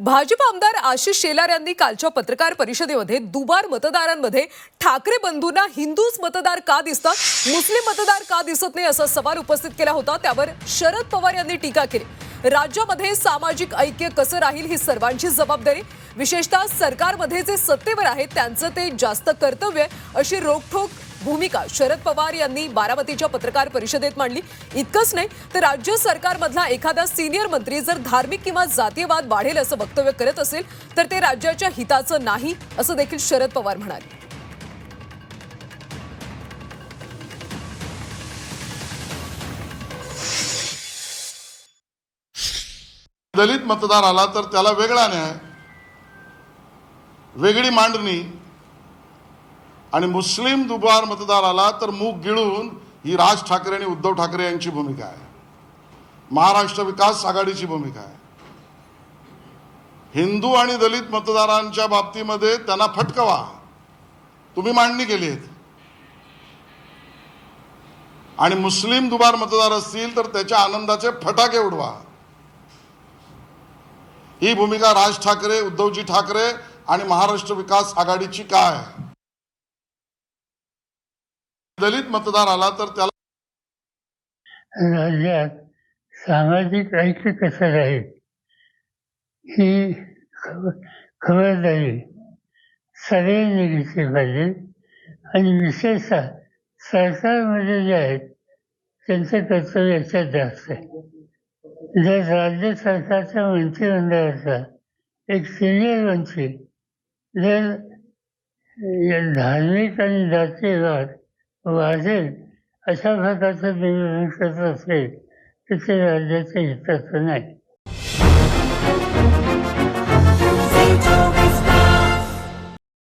भाजप आमदार आशिष शेलार यांनी कालच्या पत्रकार परिषदेमध्ये दुबार मतदारांमध्ये ठाकरे बंधूंना हिंदूच मतदार का दिसतात, मुस्लिम मतदार का दिसत नाही असा सवाल उपस्थित केला होता। त्यावर शरद पवार यांनी टीका केली। राज्यामध्ये सामाजिक ऐक्य कसं राहील ही सर्वांची जबाबदारी, विशेषतः सरकारमध्ये जे सत्तेवर आहेत त्यांचं ते जास्त कर्तव्य अशी रोखठोक भूमिका शरद पवार यांनी बारामतीच्या पत्रकार परिषदेत मांडली। इतकंच नाही तर राज्य सरकारमधला एखादा सिनियर मंत्री जर धार्मिक किंवा जातीयवाद वाढेल असं वक्तव्य करत असेल तर ते राज्याच्या हिताचं नाही असं देखील शरद पवार म्हणाले। दलित मतदार आला तर त्याला वेगळा न्याय, वेगळी मांडणी, आणि मुस्लिम दुबार मतदार आला तर मूग गिळून ही राज ठाकरे आणि उद्धव ठाकरे यांची भूमिका आहे, महाराष्ट्र विकास आघाडीची भूमिका आहे। हिंदू आणि दलित मतदारांच्या बाबतीमध्ये त्यांना फटकवा, तुम्ही मांडणी केली आहे, आणि मुस्लिम दुबार मतदार असतील तर त्याच्या आनंदाचे फटाके उडवा। ही भूमिका राज ठाकरे, उद्धवजी ठाकरे आणि महाराष्ट्र विकास आघाडीची काय आहे? दलित मतदार आला तर त्याला राज्यात सामाजिक ऐक्य कसं राहील ही खबरदारी सगळ्यांनी घेतली पाहिजे, आणि विशेषतः सरकारमध्ये जे आहेत त्यांचं कर्तव्य याच्यात जास्त आहे। जर राज्य सरकारच्या मंत्रिमंडळाचा एक सिनियर मंत्री जर धार्मिक आणि जातीयवाद वाढेल अशा प्रकारचं निवेदन करत असेल तर ते राज्याच्या हिताचं नाही।